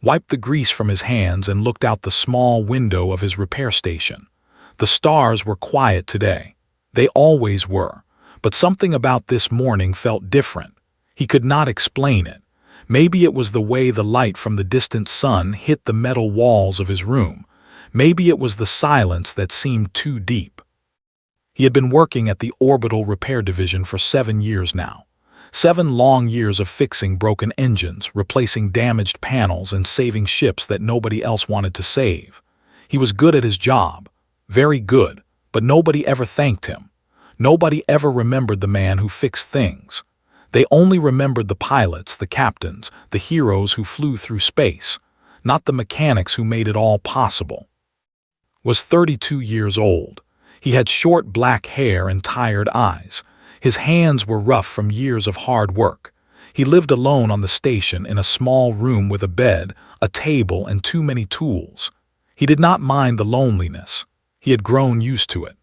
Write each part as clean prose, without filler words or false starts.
wiped the grease from his hands and looked out the small window of his repair station. The stars were quiet today. They always were, but something about this morning felt different. He could not explain it. Maybe it was the way the light from the distant sun hit the metal walls of his room. Maybe it was the silence that seemed too deep. He had been working at the Orbital Repair Division for 7 years now. 7 long years of fixing broken engines, replacing damaged panels, and saving ships that nobody else wanted to save. He was good at his job, very good, but nobody ever thanked him. Nobody ever remembered the man who fixed things. They only remembered the pilots, the captains, the heroes who flew through space, not the mechanics who made it all possible. Was 32 years old. He had short black hair and tired eyes. His hands were rough from years of hard work. He lived alone on the station in a small room with a bed, a table, and too many tools. He did not mind the loneliness. He had grown used to it.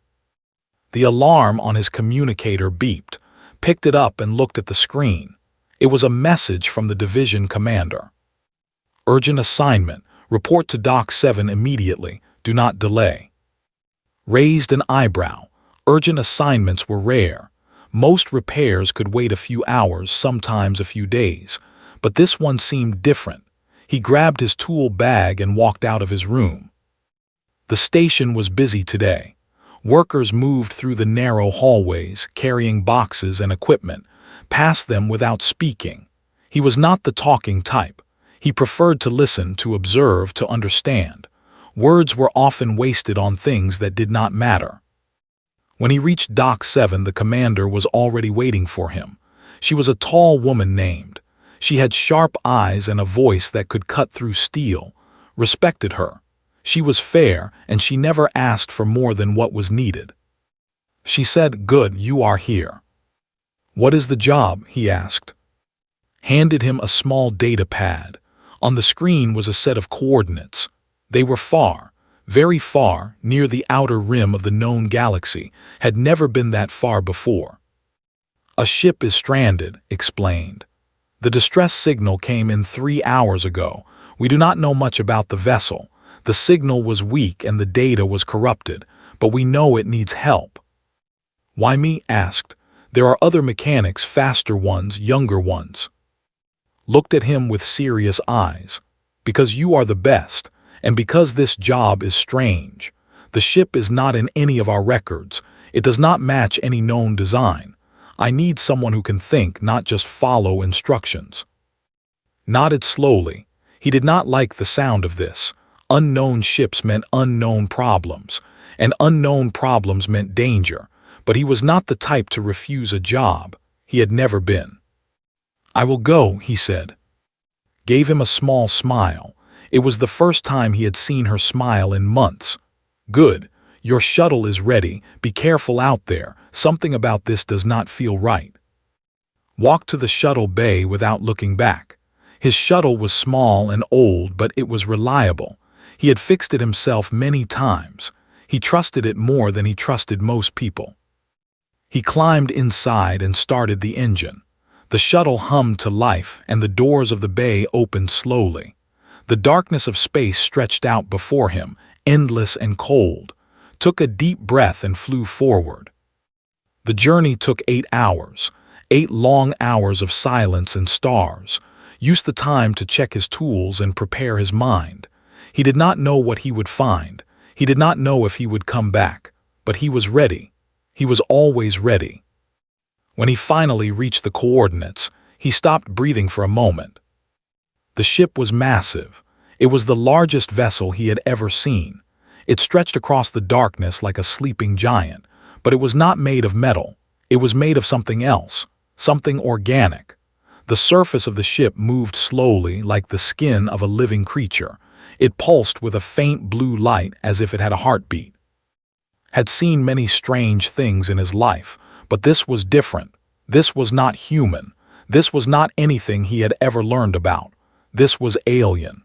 The alarm on his communicator beeped, picked it up and looked at the screen. It was a message from the division commander. Urgent assignment. Report to Dock 7 immediately. Do not delay. Raised an eyebrow. Urgent assignments were rare. Most repairs could wait a few hours, sometimes a few days. But this one seemed different. He grabbed his tool bag and walked out of his room. The station was busy today. Workers moved through the narrow hallways, carrying boxes and equipment, past them without speaking. He was not the talking type. He preferred to listen, to observe, to understand. Words were often wasted on things that did not matter. When he reached Dock 7, the commander was already waiting for him. She was a tall woman named. She had sharp eyes and a voice that could cut through steel. Respected her. She was fair, and she never asked for more than what was needed. She said, "Good, you are here." "What is the job?" he asked. Handed him a small data pad. On the screen was a set of coordinates. They were far, very far, near the outer rim of the known galaxy, had never been that far before. "A ship is stranded," explained. "The distress signal came in 3 hours ago. We do not know much about the vessel. The signal was weak and the data was corrupted, but we know it needs help." "Why me?" asked. "There are other mechanics, faster ones, younger ones." Looked at him with serious eyes. "Because you are the best. And because this job is strange. The ship is not in any of our records. It does not match any known design. I need someone who can think, not just follow instructions." Nodded slowly. He did not like the sound of this. Unknown ships meant unknown problems, and unknown problems meant danger, but he was not the type to refuse a job. He had never been. "I will go," he said. Gave him a small smile. It was the first time he had seen her smile in months. "Good. Your shuttle is ready. Be careful out there. Something about this does not feel right." Walked to the shuttle bay without looking back. His shuttle was small and old, but it was reliable. He had fixed it himself many times. He trusted it more than he trusted most people. He climbed inside and started the engine. The shuttle hummed to life, and the doors of the bay opened slowly. The darkness of space stretched out before him, endless and cold. Took a deep breath and flew forward. The journey took 8 hours. 8 long hours of silence and stars. Used the time to check his tools and prepare his mind. He did not know what he would find. He did not know if he would come back. But he was ready. He was always ready. When he finally reached the coordinates, he stopped breathing for a moment. The ship was massive. It was the largest vessel he had ever seen. It stretched across the darkness like a sleeping giant, but it was not made of metal. It was made of something else, something organic. The surface of the ship moved slowly like the skin of a living creature. It pulsed with a faint blue light as if it had a heartbeat. Had seen many strange things in his life, but this was different. This was not human. This was not anything he had ever learned about. This was alien.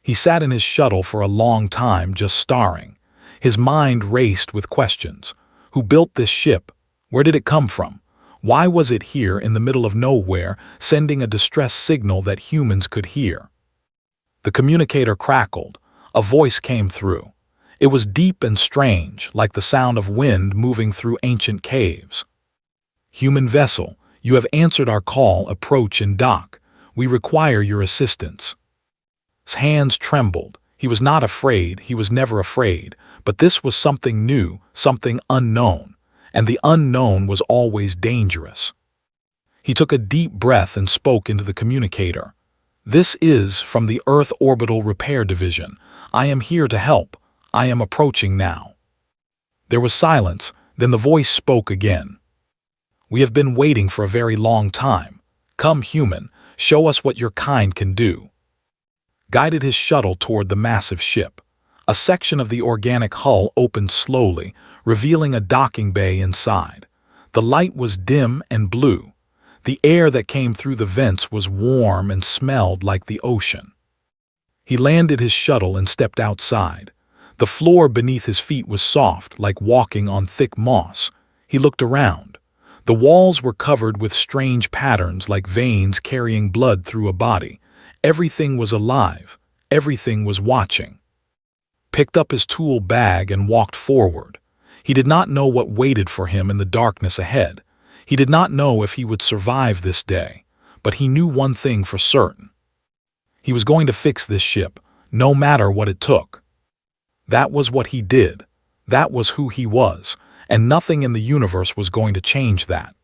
He sat in his shuttle for a long time just staring. His mind raced with questions. Who built this ship? Where did it come from? Why was it here in the middle of nowhere, sending a distress signal that humans could hear? The communicator crackled. A voice came through. It was deep and strange, like the sound of wind moving through ancient caves. "Human vessel, you have answered our call. Approach and dock. We require your assistance." His hands trembled. He was not afraid, he was never afraid, but this was something new, something unknown, and the unknown was always dangerous. He took a deep breath and spoke into the communicator. "This is from the Earth Orbital Repair Division. I am here to help. I am approaching now." There was silence, then the voice spoke again. "We have been waiting for a very long time. Come, human, show us what your kind can do." Guided his shuttle toward the massive ship. A section of the organic hull opened slowly, revealing a docking bay inside. The light was dim and blue. The air that came through the vents was warm and smelled like the ocean. He landed his shuttle and stepped outside. The floor beneath his feet was soft, like walking on thick moss. He looked around. The walls were covered with strange patterns like veins carrying blood through a body. Everything was alive. Everything was watching. Picked up his tool bag and walked forward. He did not know what waited for him in the darkness ahead. He did not know if he would survive this day, but he knew one thing for certain. He was going to fix this ship, no matter what it took. That was what he did. That was who he was, and nothing in the universe was going to change that.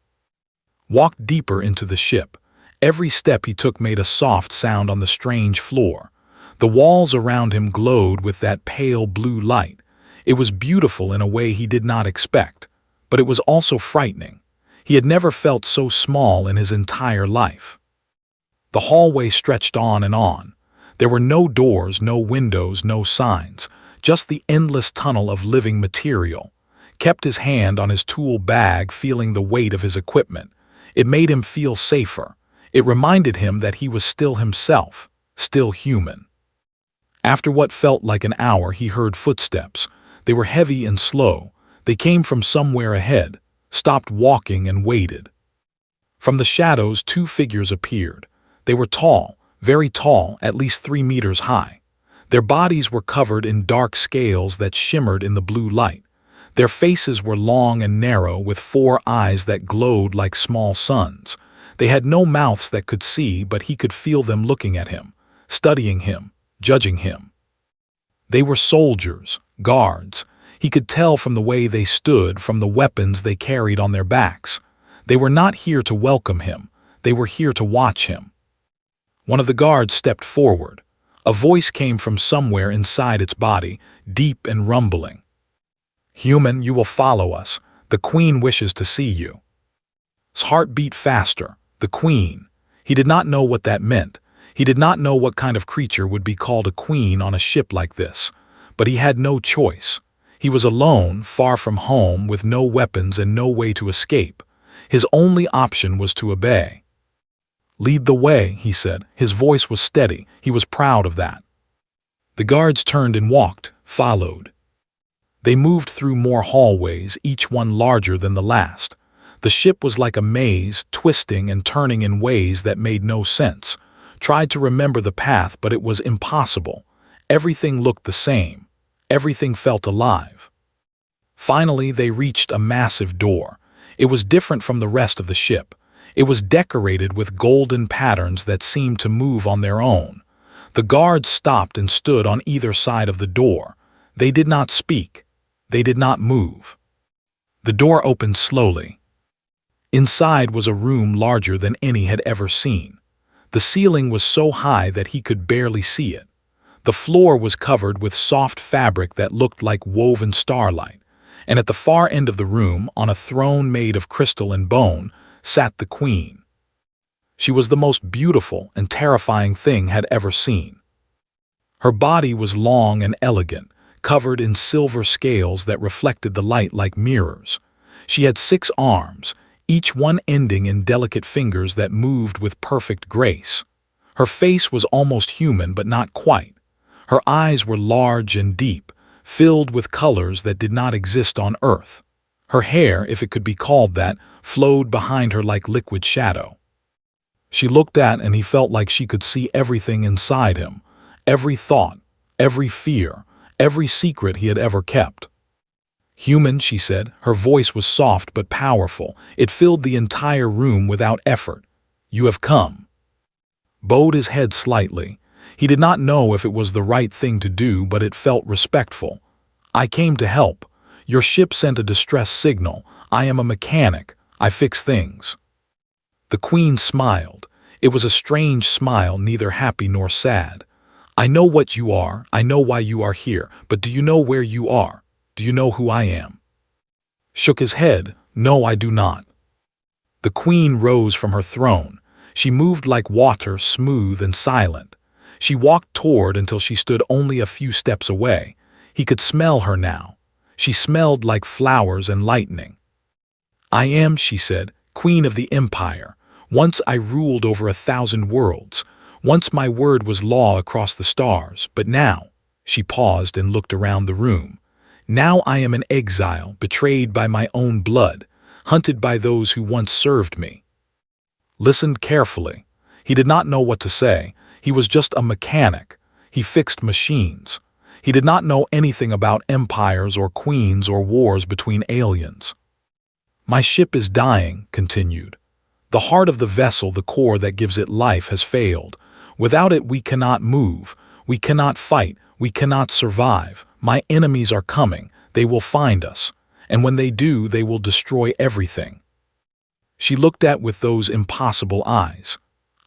Walked deeper into the ship. Every step he took made a soft sound on the strange floor. The walls around him glowed with that pale blue light. It was beautiful in a way he did not expect, but it was also frightening. He had never felt so small in his entire life. The hallway stretched on and on. There were no doors, no windows, no signs, just the endless tunnel of living material. Kept his hand on his tool bag, feeling the weight of his equipment. It made him feel safer. It reminded him that he was still himself, still human. After what felt like an hour, he heard footsteps. They were heavy and slow. They came from somewhere ahead, stopped walking and waited. From the shadows, two figures appeared. They were tall, very tall, at least 3 meters high. Their bodies were covered in dark scales that shimmered in the blue light. Their faces were long and narrow, with 4 eyes that glowed like small suns. They had no mouths that could see, but he could feel them looking at him, studying him, judging him. They were soldiers, guards. He could tell from the way they stood, from the weapons they carried on their backs. They were not here to welcome him. They were here to watch him. One of the guards stepped forward. A voice came from somewhere inside its body, deep and rumbling. "Human, you will follow us. The Queen wishes to see you." His heart beat faster. The Queen. He did not know what that meant. He did not know what kind of creature would be called a queen on a ship like this. But he had no choice. He was alone, far from home, with no weapons and no way to escape. His only option was to obey. "Lead the way," he said. His voice was steady. He was proud of that. The guards turned and walked, followed. They moved through more hallways, each one larger than the last. The ship was like a maze, twisting and turning in ways that made no sense. Tried to remember the path, but it was impossible. Everything looked the same. Everything felt alive. Finally, they reached a massive door. It was different from the rest of the ship. It was decorated with golden patterns that seemed to move on their own. The guards stopped and stood on either side of the door. They did not speak. They did not move. The door opened slowly. Inside was a room larger than any had ever seen. The ceiling was so high that he could barely see it. The floor was covered with soft fabric that looked like woven starlight, and at the far end of the room, on a throne made of crystal and bone, sat the Queen. She was the most beautiful and terrifying thing had ever seen. Her body was long and elegant, covered in silver scales that reflected the light like mirrors. She had 6 arms, each one ending in delicate fingers that moved with perfect grace. Her face was almost human, but not quite. Her eyes were large and deep, filled with colors that did not exist on Earth. Her hair, if it could be called that, flowed behind her like liquid shadow. She looked at and he felt like she could see everything inside him, every thought, every fear, every secret he had ever kept. "Human," she said. Her voice was soft but powerful. It filled the entire room without effort. "You have come." Bowed his head slightly. He did not know if it was the right thing to do, but it felt respectful. "I came to help. Your ship sent a distress signal. I am a mechanic. I fix things." The Queen smiled. It was a strange smile, neither happy nor sad. "I know what you are. I know why you are here. But do you know where you are? Do you know who I am?" Shook his head. "No, I do not." The Queen rose from her throne. She moved like water, smooth and silent. She walked toward until she stood only a few steps away. He could smell her now. She smelled like flowers and lightning. "I am," she said, "Queen of the Empire. Once I ruled over 1,000 worlds. Once my word was law across the stars. But now," she paused and looked around the room, "now I am an exile, betrayed by my own blood, hunted by those who once served me." Listened carefully. He did not know what to say. He was just a mechanic. He fixed machines. He did not know anything about empires or queens or wars between aliens. "My ship is dying," continued. "The heart of the vessel, the core that gives it life, has failed. Without it we cannot move. We cannot fight. We cannot survive. My enemies are coming. They will find us. And when they do, they will destroy everything." She looked at with those impossible eyes.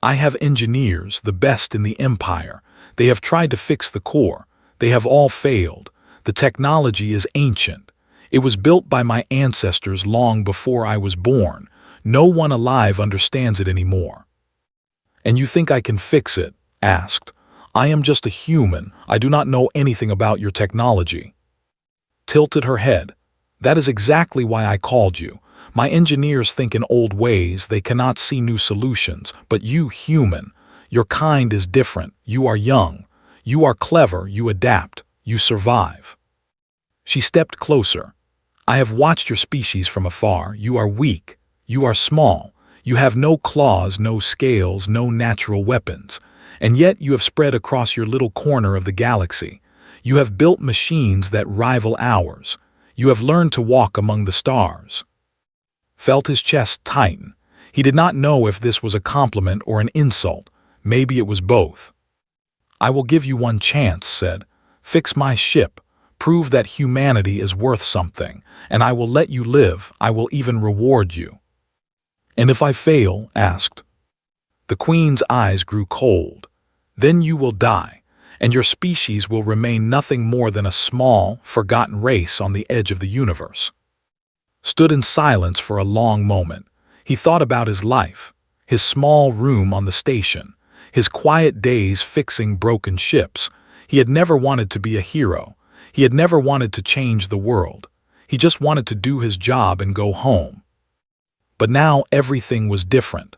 "I have engineers, the best in the Empire. They have tried to fix the core. They have all failed. The technology is ancient. It was built by my ancestors long before I was born. No one alive understands it anymore." "And you think I can fix it?" asked. "I am just a human. I do not know anything about your technology." Tilted her head. "That is exactly why I called you. My engineers think in old ways. They cannot see new solutions. But you, human, your kind is different. You are young. You are clever. You adapt. You survive." She stepped closer. "I have watched your species from afar. You are weak. You are small. You have no claws, no scales, no natural weapons. And yet you have spread across your little corner of the galaxy. You have built machines that rival ours. You have learned to walk among the stars." Felt his chest tighten. He did not know if this was a compliment or an insult. Maybe it was both. "I will give you one chance," said. "Fix my ship. Prove that humanity is worth something, and I will let you live. I will even reward you." "And if I fail?" asked. The Queen's eyes grew cold. "Then you will die, and your species will remain nothing more than a small, forgotten race on the edge of the universe." Stood in silence for a long moment. He thought about his life, his small room on the station, his quiet days fixing broken ships. He had never wanted to be a hero. He had never wanted to change the world. He just wanted to do his job and go home. But now everything was different.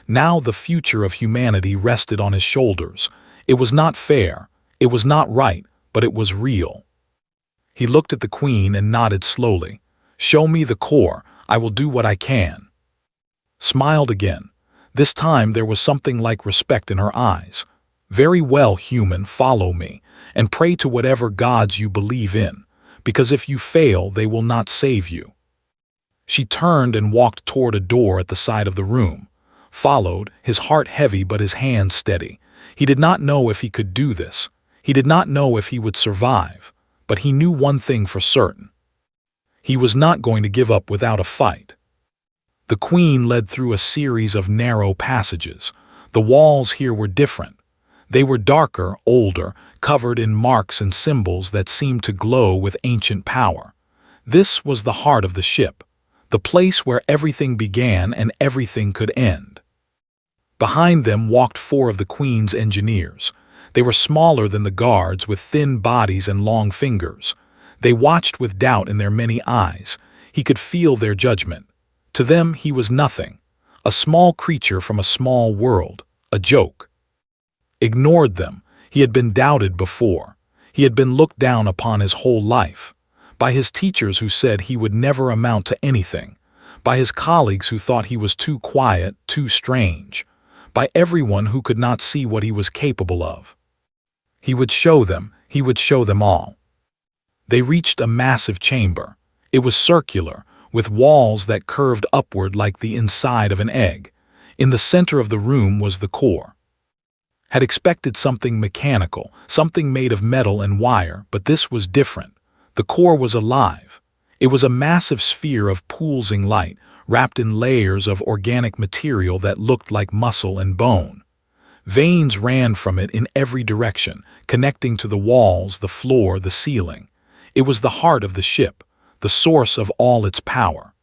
Now the future of humanity rested on his shoulders. It was not fair. It was not right, but it was real. He looked at the Queen and nodded slowly. "Show me the core. I will do what I can." Smiled again. This time there was something like respect in her eyes. "Very well, human, follow me, and pray to whatever gods you believe in, because if you fail, they will not save you." She turned and walked toward a door at the side of the room. Followed, his heart heavy but his hands steady. He did not know if he could do this. He did not know if he would survive. But he knew one thing for certain. He was not going to give up without a fight. The Queen led through a series of narrow passages. The walls here were different. They were darker, older, covered in marks and symbols that seemed to glow with ancient power. This was the heart of the ship, the place where everything began and everything could end. Behind them walked 4 of the Queen's engineers. They were smaller than the guards, with thin bodies and long fingers. They watched with doubt in their many eyes. He could feel their judgment. To them he was nothing, a small creature from a small world, a joke. Ignored them. He had been doubted before. He had been looked down upon his whole life. By his teachers who said he would never amount to anything. By his colleagues who thought he was too quiet, too strange. By everyone who could not see what he was capable of. He would show them, he would show them all. They reached a massive chamber. It was circular, with walls that curved upward like the inside of an egg. In the center of the room was the core. Had expected something mechanical, something made of metal and wire, but this was different. The core was alive. It was a massive sphere of pulsing light, wrapped in layers of organic material that looked like muscle and bone. Veins ran from it in every direction, connecting to the walls, the floor, the ceiling. It was the heart of the ship, the source of all its power.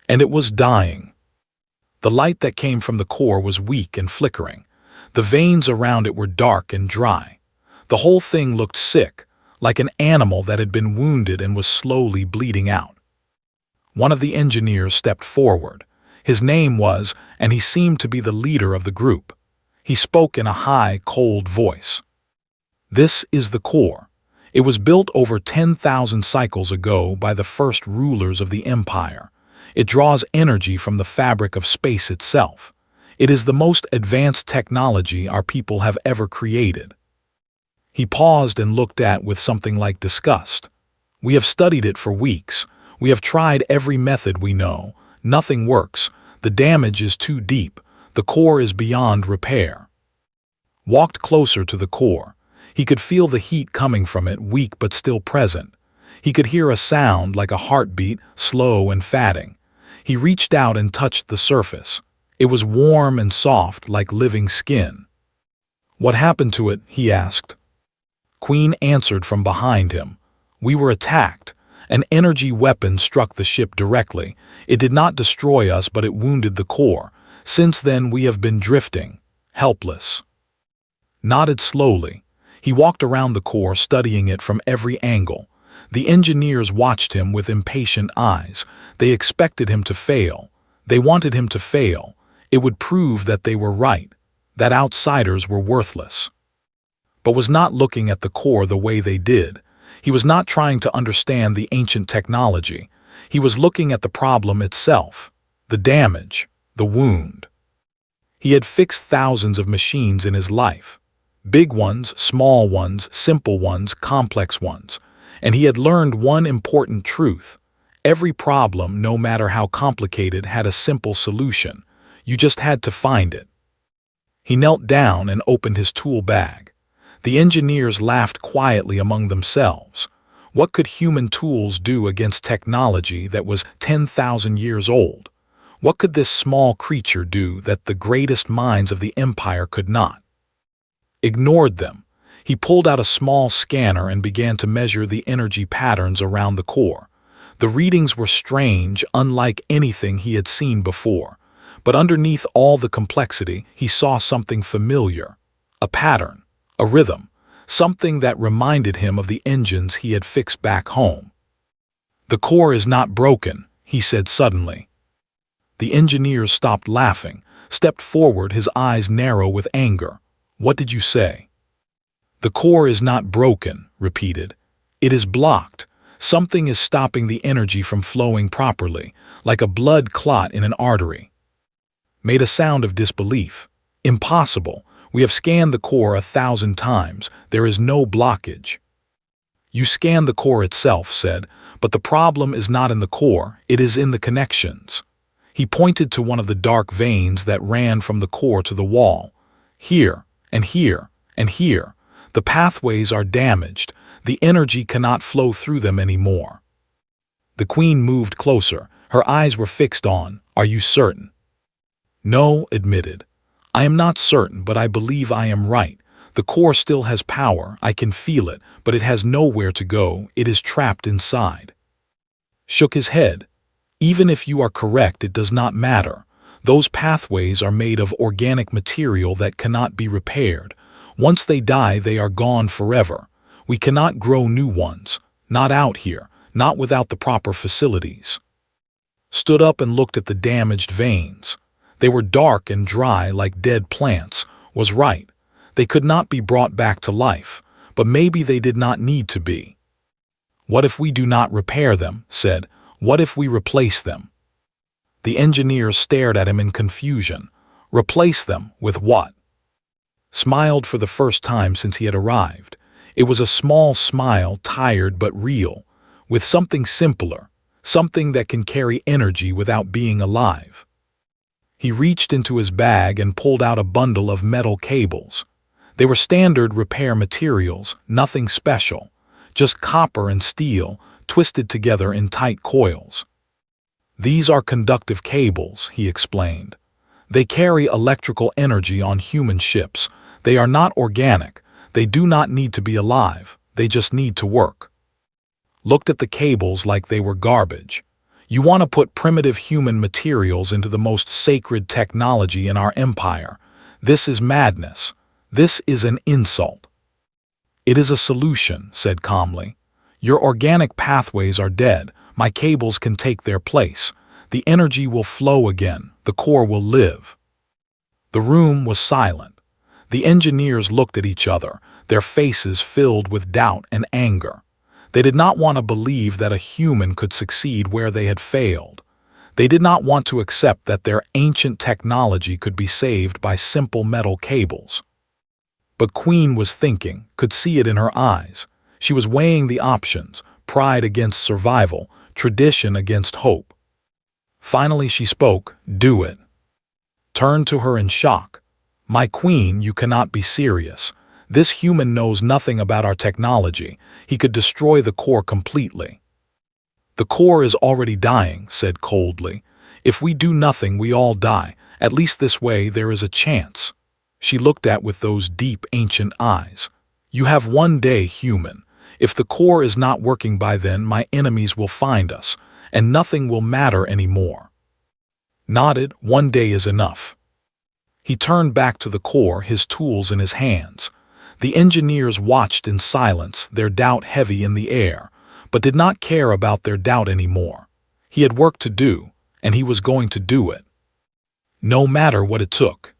And it was dying. The light that came from the core was weak and flickering. The veins around it were dark and dry. The whole thing looked sick, like an animal that had been wounded and was slowly bleeding out. One of the engineers stepped forward. His name was, and he seemed to be the leader of the group. He spoke in a high, cold voice. "This is the core. It was built over 10,000 cycles ago by the first rulers of the Empire. It draws energy from the fabric of space itself. It is the most advanced technology our people have ever created." He paused and looked at with something like disgust. "We have studied it for weeks. We have tried every method we know. Nothing works. The damage is too deep. The core is beyond repair." Walked closer to the core. He could feel the heat coming from it, weak but still present. He could hear a sound like a heartbeat, slow and fatting. He reached out and touched the surface. It was warm and soft, like living skin. "What happened to it?" he asked. Queen answered from behind him. "We were attacked. An energy weapon struck the ship directly. It did not destroy us, but it wounded the core. Since then we have been drifting, helpless." Nodded slowly. He walked around the core, studying it from every angle. The engineers watched him with impatient eyes. They expected him to fail. They wanted him to fail. It would prove that they were right, that outsiders were worthless. But was not looking at the core the way they did. He was not trying to understand the ancient technology. He was looking at the problem itself, the damage, the wound. He had fixed thousands of machines in his life. Big ones, small ones, simple ones, complex ones. And he had learned one important truth. Every problem, no matter how complicated, had a simple solution. You just had to find it. He knelt down and opened his tool bag. The engineers laughed quietly among themselves. What could human tools do against technology that was 10,000 years old? What could this small creature do that the greatest minds of the Empire could not? Ignored them. He pulled out a small scanner and began to measure the energy patterns around the core. The readings were strange, unlike anything he had seen before. But underneath all the complexity, he saw something familiar. A pattern, a rhythm, something that reminded him of the engines he had fixed back home. "The core is not broken," he said suddenly. The engineers stopped laughing, stepped forward, his eyes narrow with anger. "What did you say?" "The core is not broken," repeated. "It is blocked. Something is stopping the energy from flowing properly, like a blood clot in an artery." Made a sound of disbelief. "Impossible. We have scanned the core 1,000 times. There is no blockage." "You scanned the core itself," said, "but the problem is not in the core, it is in the connections." He pointed to one of the dark veins that ran from the core to the wall. "Here, and here, and here. The pathways are damaged. The energy cannot flow through them anymore." The Queen moved closer. Her eyes were fixed on, "Are you certain?" "No," admitted. "I am not certain, but I believe I am right. The core still has power, I can feel it, but it has nowhere to go, it is trapped inside." Shook his head. "Even if you are correct, it does not matter. Those pathways are made of organic material that cannot be repaired. Once they die, they are gone forever. We cannot grow new ones, not out here, not without the proper facilities." Stood up and looked at the damaged veins. They were dark and dry like dead plants. Was right. They could not be brought back to life, but maybe they did not need to be. "What if we do not repair them?" said. "What if we replace them?" The engineers stared at him in confusion. "Replace them with what?" smiled for the first time since he had arrived. It was a small smile, tired but real, with something simpler, something that can carry energy without being alive. He reached into his bag and pulled out a bundle of metal cables. They were standard repair materials, nothing special, just copper and steel twisted together in tight coils. "These are conductive cables," he explained. "They carry electrical energy on human ships. They are not organic. They do not need to be alive. They just need to work." Looked at the cables like they were garbage. "You want to put primitive human materials into the most sacred technology in our empire. This is madness. This is an insult." "It is a solution," said calmly. "Your organic pathways are dead. My cables can take their place. The energy will flow again. The core will live." The room was silent. The engineers looked at each other, their faces filled with doubt and anger. They did not want to believe that a human could succeed where they had failed. They did not want to accept that their ancient technology could be saved by simple metal cables. But Queen was thinking, could see it in her eyes. She was weighing the options, pride against survival, tradition against hope. Finally she spoke, "Do it." Turned to her in shock. "My queen, you cannot be serious. This human knows nothing about our technology. He could destroy the core completely." "The core is already dying," said coldly. "If we do nothing, we all die. At least this way there is a chance." She looked at with those deep, ancient eyes. "You have one day, human. If the core is not working by then, my enemies will find us, and nothing will matter anymore." Nodded, "One day is enough." He turned back to the core, his tools in his hands. The engineers watched in silence, their doubt heavy in the air, but did not care about their doubt anymore. He had work to do, and he was going to do it. No matter what it took.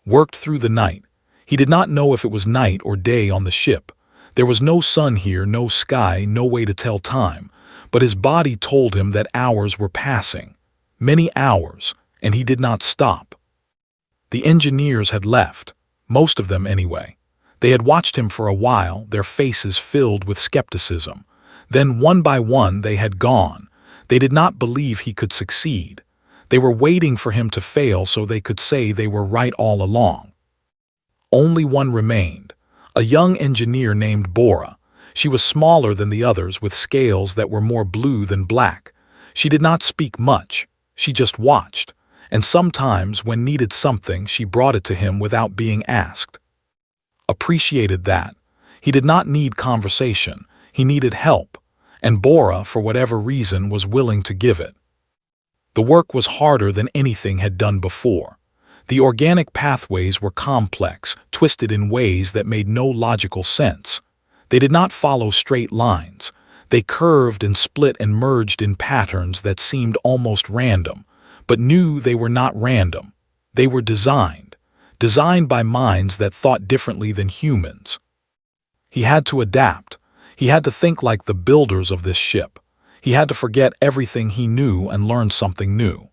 Worked through the night. He did not know if it was night or day on the ship. There was no sun here, no sky, no way to tell time, but his body told him that hours were passing. Many hours, and he did not stop. The engineers had left, most of them anyway. They had watched him for a while, their faces filled with skepticism. Then one by one they had gone. They did not believe he could succeed. They were waiting for him to fail so they could say they were right all along. Only one remained, a young engineer named Bora. She was smaller than the others, with scales that were more blue than black. She did not speak much. She just watched, and sometimes when needed something, she brought it to him without being asked. Appreciated that. He did not need conversation. He needed help, and Bora, for whatever reason, was willing to give it. The work was harder than anything had done before. The organic pathways were complex, twisted in ways that made no logical sense. They did not follow straight lines. They curved and split and merged in patterns that seemed almost random, but knew they were not random. They were designed by minds that thought differently than humans. He had to adapt. He had to think like the builders of this ship. He had to forget everything he knew and learn something new.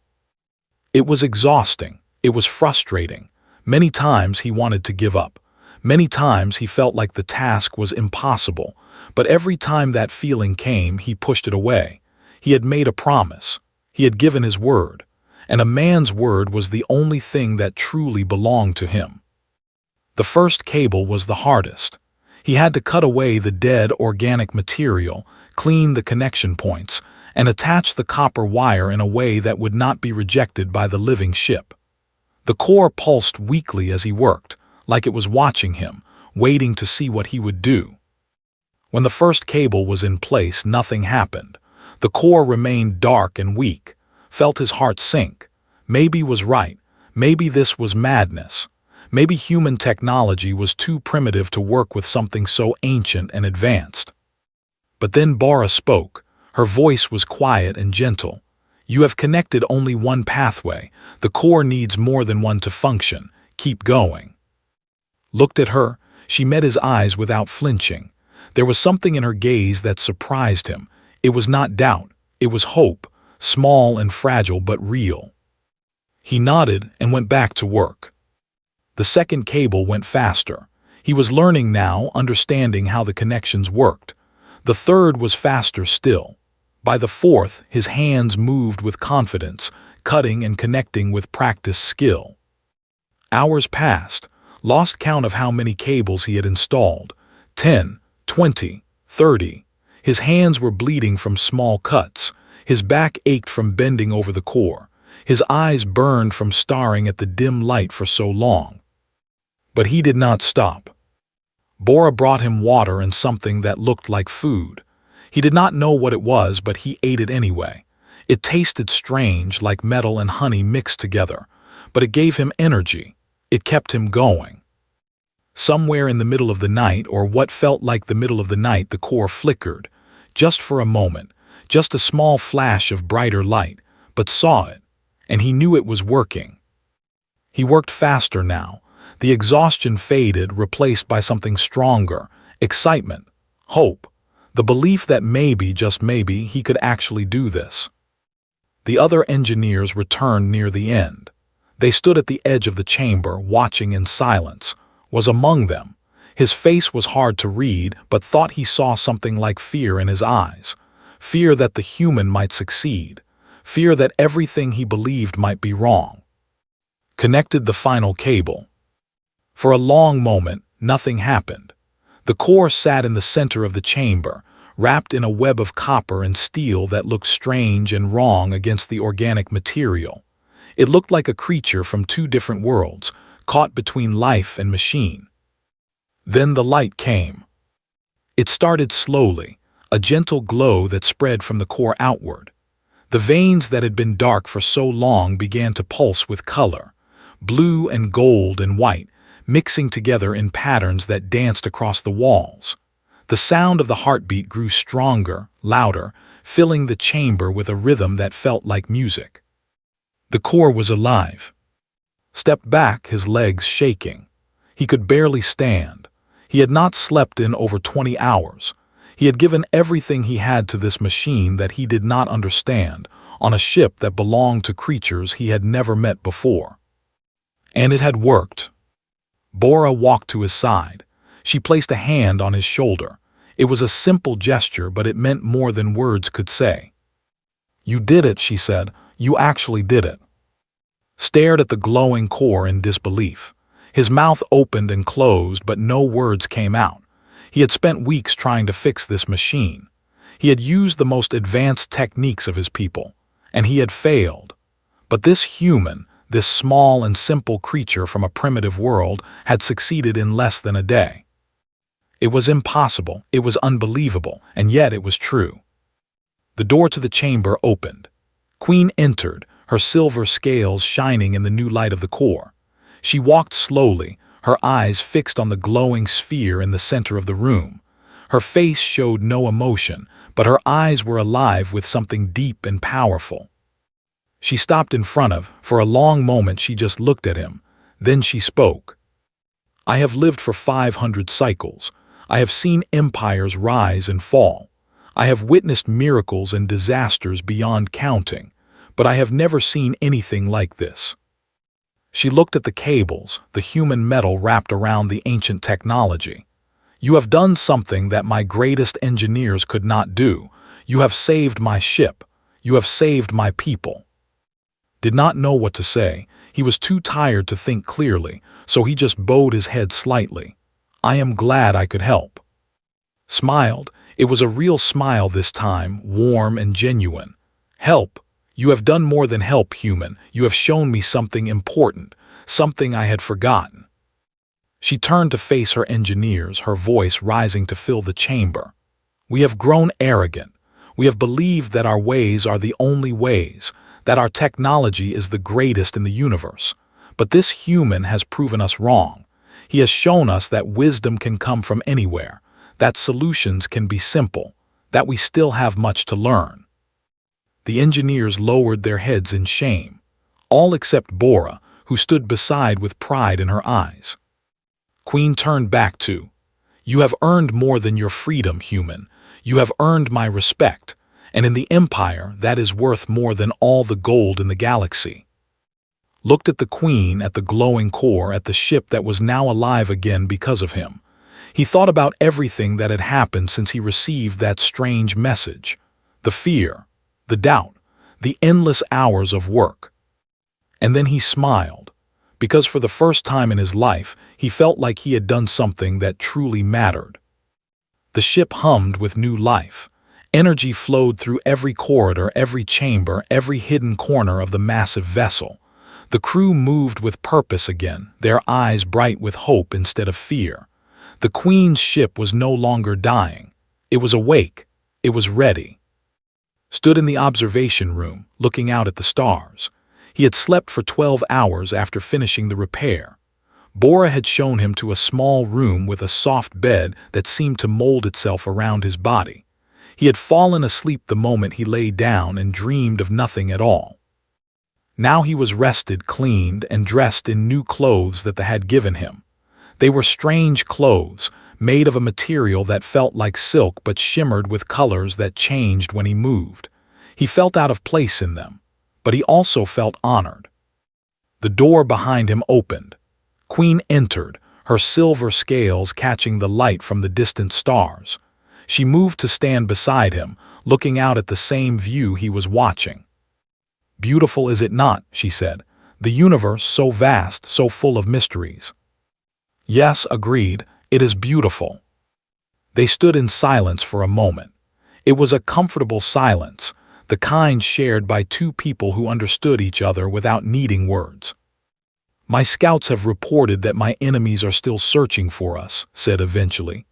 It was exhausting. It was frustrating. Many times he wanted to give up. Many times he felt like the task was impossible, but every time that feeling came, he pushed it away. He had made a promise. He had given his word, and a man's word was the only thing that truly belonged to him. The first cable was the hardest. He had to cut away the dead organic material, clean the connection points, and attach the copper wire in a way that would not be rejected by the living ship. The core pulsed weakly as he worked, like it was watching him, waiting to see what he would do. When the first cable was in place, nothing happened. The core remained dark and weak. Felt his heart sink. Maybe was right. Maybe this was madness. Maybe human technology was too primitive to work with something so ancient and advanced. But then Bora spoke. Her voice was quiet and gentle. "You have connected only one pathway. The core needs more than one to function. Keep going." Looked at her. She met his eyes without flinching. There was something in her gaze that surprised him. It was not doubt. It was hope, small and fragile but real. He nodded and went back to work. The second cable went faster. He was learning now, understanding how the connections worked. The third was faster still. By the fourth, his hands moved with confidence, cutting and connecting with practiced skill. Hours passed, lost count of how many cables he had installed. 10, 20, 30. His hands were bleeding from small cuts. His back ached from bending over the core. His eyes burned from staring at the dim light for so long. But he did not stop. Bora brought him water and something that looked like food. He did not know what it was, but he ate it anyway. It tasted strange, like metal and honey mixed together, but it gave him energy. It kept him going. Somewhere in the middle of the night, or what felt like the middle of the night, the core flickered. Just for a moment, just a small flash of brighter light, but saw it, and he knew it was working. He worked faster now. The exhaustion faded, replaced by something stronger: excitement, hope, the belief that maybe, just maybe, he could actually do this. The other engineers returned near the end. They stood at the edge of the chamber, watching in silence. Was among them. His face was hard to read, but thought he saw something like fear in his eyes. Fear that the human might succeed. Fear that everything he believed might be wrong. Connected the final cable. For a long moment, nothing happened. The core sat in the center of the chamber, wrapped in a web of copper and steel that looked strange and wrong against the organic material. It looked like a creature from two different worlds, caught between life and machine. Then the light came. It started slowly, a gentle glow that spread from the core outward. The veins that had been dark for so long began to pulse with color, blue and gold and white, mixing together in patterns that danced across the walls. The sound of the heartbeat grew stronger, louder, filling the chamber with a rhythm that felt like music. The core was alive. Stepped back, his legs shaking. He could barely stand. He had not slept in over 20 hours. He had given everything he had to this machine that he did not understand, on a ship that belonged to creatures he had never met before. And it had worked. Bora walked to his side. She placed a hand on his shoulder. It was a simple gesture, but it meant more than words could say. "You did it," she said. "You actually did it." Stared at the glowing core in disbelief. His mouth opened and closed, but no words came out. He had spent weeks trying to fix this machine. He had used the most advanced techniques of his people, and he had failed. But this human, this small and simple creature from a primitive world, had succeeded in less than a day. It was impossible, it was unbelievable, and yet it was true. The door to the chamber opened. Queen entered, her silver scales shining in the new light of the core. She walked slowly, her eyes fixed on the glowing sphere in the center of the room. Her face showed no emotion, but her eyes were alive with something deep and powerful. She stopped in front of. For a long moment she just looked at him. Then she spoke. "I have lived for 500 cycles. I have seen empires rise and fall. I have witnessed miracles and disasters beyond counting, but I have never seen anything like this." She looked at the cables, the human metal wrapped around the ancient technology. "You have done something that my greatest engineers could not do. You have saved my ship. You have saved my people." Did not know what to say. He was too tired to think clearly, so he just bowed his head slightly. "I am glad I could help." Smiled. It was a real smile this time, warm and genuine. "Help? You have done more than help, human. You have shown me something important, something I had forgotten." She turned to face her engineers, her voice rising to fill the chamber. "We have grown arrogant. We have believed that our ways are the only ways, that our technology is the greatest in the universe. But this human has proven us wrong. He has shown us that wisdom can come from anywhere, that solutions can be simple, that we still have much to learn." The engineers lowered their heads in shame, all except Bora, who stood beside with pride in her eyes. Queen turned back to, "You have earned more than your freedom, human. You have earned my respect, and in the Empire that is worth more than all the gold in the galaxy." looked at the Queen, at the glowing core, at the ship that was now alive again because of him. He thought about everything that had happened since he received that strange message. The fear, the doubt, the endless hours of work. And then he smiled, because for the first time in his life, he felt like he had done something that truly mattered. The ship hummed with new life. Energy flowed through every corridor, every chamber, every hidden corner of the massive vessel. The crew moved with purpose again, their eyes bright with hope instead of fear. The Queen's ship was no longer dying. It was awake. It was ready. Stood in the observation room, looking out at the stars. He had slept for 12 hours after finishing the repair. Bora had shown him to a small room with a soft bed that seemed to mold itself around his body. He had fallen asleep the moment he lay down and dreamed of nothing at all. Now he was rested, cleaned, and dressed in new clothes that they had given him. They were strange clothes, made of a material that felt like silk but shimmered with colors that changed when he moved. He felt out of place in them, but he also felt honored. The door behind him opened. Queen entered, her silver scales catching the light from the distant stars. She moved to stand beside him, looking out at the same view he was watching. "Beautiful, is it not?" she said. "The universe so vast, so full of mysteries." "Yes," agreed, "it is beautiful." They stood in silence for a moment. It was a comfortable silence, the kind shared by two people who understood each other without needing words. "My scouts have reported that my enemies are still searching for us," said eventually.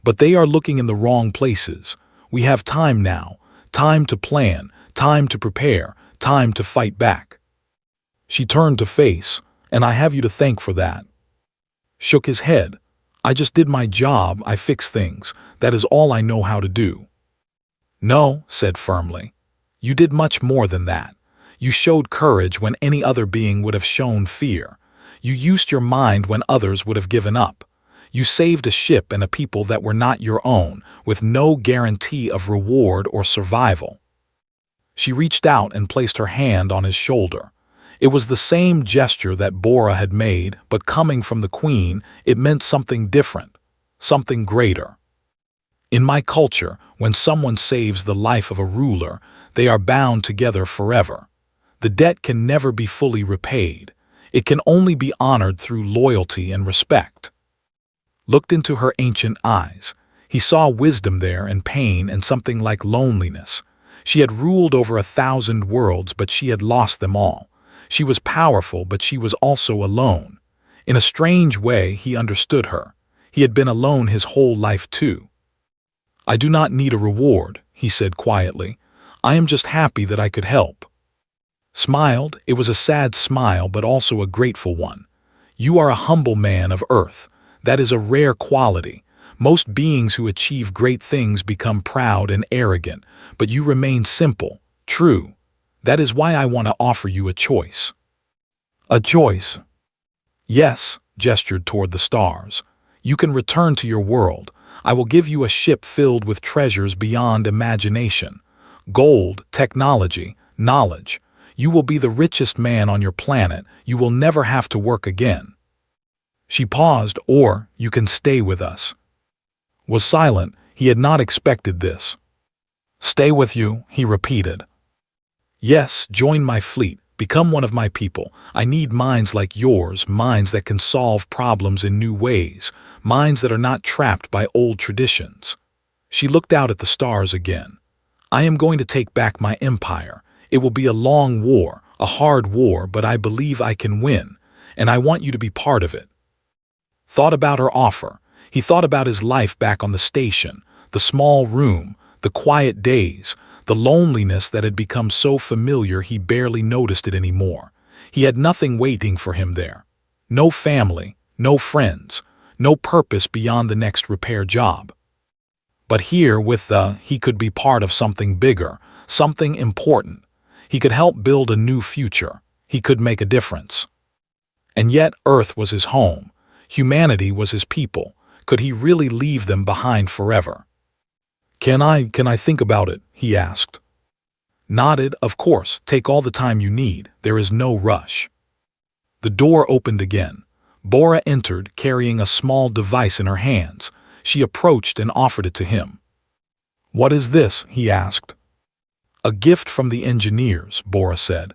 "But they are looking in the wrong places. We have time now, time to plan, time to prepare, time to fight back." She turned to face, "And I have you to thank for that." Shook his head. "I just did my job, I fixed things. That is all I know how to do." "No," said firmly. "You did much more than that. You showed courage when any other being would have shown fear. You used your mind when others would have given up. You saved a ship and a people that were not your own, with no guarantee of reward or survival." She reached out and placed her hand on his shoulder. It was the same gesture that Bora had made, but coming from the Queen, it meant something different, something greater. "In my culture, when someone saves the life of a ruler, they are bound together forever. The debt can never be fully repaid. It can only be honored through loyalty and respect." Looked into her ancient eyes. He saw wisdom there and pain and something like loneliness. She had ruled over 1,000 worlds, but she had lost them all. She was powerful, but she was also alone. In a strange way, he understood her. He had been alone his whole life too. "I do not need a reward," he said quietly. "I am just happy that I could help." Smiled. It was a sad smile, but also a grateful one. "You are a humble man of earth. That is a rare quality. Most beings who achieve great things become proud and arrogant, but you remain simple, true. That is why I want to offer you a choice." "A choice?" "Yes," gestured toward the stars. "You can return to your world. I will give you a ship filled with treasures beyond imagination. Gold, technology, knowledge. You will be the richest man on your planet. You will never have to work again." She paused. "Or you can stay with us." Was silent. He had not expected this. "Stay with you," he repeated. "Yes, join my fleet. Become one of my people. I need minds like yours, minds that can solve problems in new ways, minds that are not trapped by old traditions." She looked out at the stars again. "I am going to take back my empire. It will be a long war, a hard war, but I believe I can win, and I want you to be part of it." Thought about her offer. He thought about his life back on the station, the small room, the quiet days, the loneliness that had become so familiar he barely noticed it anymore. He had nothing waiting for him there. No family, no friends, no purpose beyond the next repair job. But here, he could be part of something bigger, something important. He could help build a new future. He could make a difference. And yet Earth was his home. Humanity was his people. Could he really leave them behind forever? Can I think about it?" he asked. Nodded. "Of course, take all the time you need. There is no rush." The door opened again. Bora entered, carrying a small device in her hands. She approached and offered it to him. "What is this?" he asked. "A gift from the engineers," Bora said.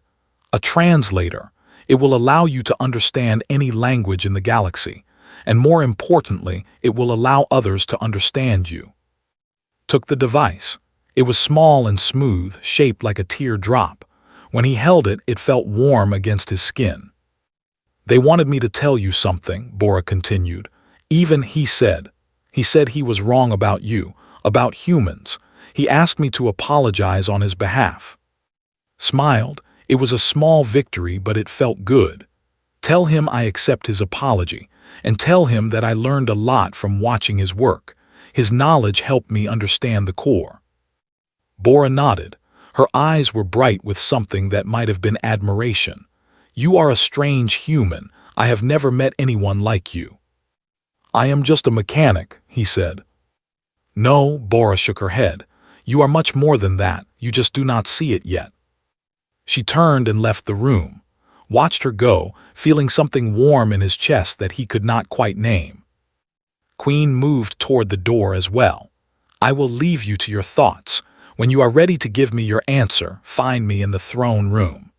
"A translator. It will allow you to understand any language in the galaxy, and more importantly, it will allow others to understand you." Took the device. It was small and smooth, shaped like a teardrop. When he held it, it felt warm against his skin. "They wanted me to tell you something," Bora continued. "Even he said he was wrong about you, about humans. He asked me to apologize on his behalf." Smiled. It was a small victory, but it felt good. "Tell him I accept his apology, and tell him that I learned a lot from watching his work. His knowledge helped me understand the core." Bora nodded. Her eyes were bright with something that might have been admiration. "You are a strange human. I have never met anyone like you." "I am just a mechanic," he said. "No," Bora shook her head. "You are much more than that. You just do not see it yet." She turned and left the room. Watched her go, feeling something warm in his chest that he could not quite name. Queen moved toward the door as well. "I will leave you to your thoughts. When you are ready to give me your answer, find me in the throne room."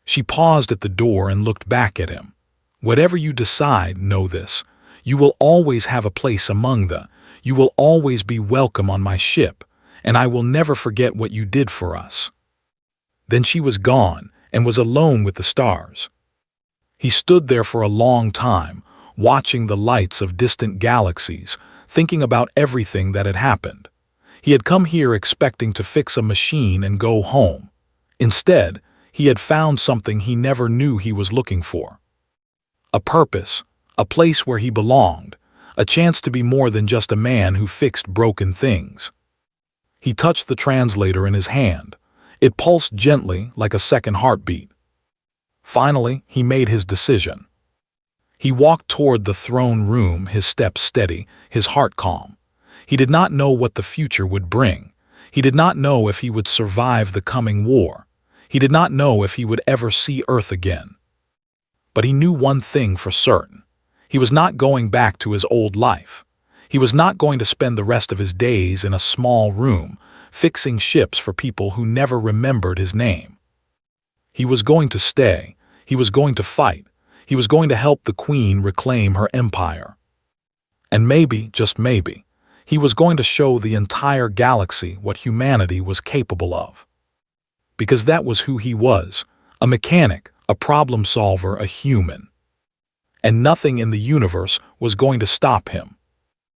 She paused at the door and looked back at him. "Whatever you decide, know this. You will always have a place among the. You will always be welcome on my ship, and I will never forget what you did for us." Then she was gone and was alone with the stars. He stood there for a long time, watching the lights of distant galaxies, thinking about everything that had happened. He had come here expecting to fix a machine and go home. Instead, he had found something he never knew he was looking for. A purpose, a place where he belonged, a chance to be more than just a man who fixed broken things. He touched the translator in his hand. It pulsed gently like a second heartbeat. Finally, he made his decision. He walked toward the throne room, his steps steady, his heart calm. He did not know what the future would bring. He did not know if he would survive the coming war. He did not know if he would ever see Earth again. But he knew one thing for certain. He was not going back to his old life. He was not going to spend the rest of his days in a small room, fixing ships for people who never remembered his name. He was going to stay. He was going to fight. He was going to help the Queen reclaim her empire. And maybe, just maybe, he was going to show the entire galaxy what humanity was capable of. Because that was who he was, a mechanic, a problem solver, a human. And nothing in the universe was going to stop him.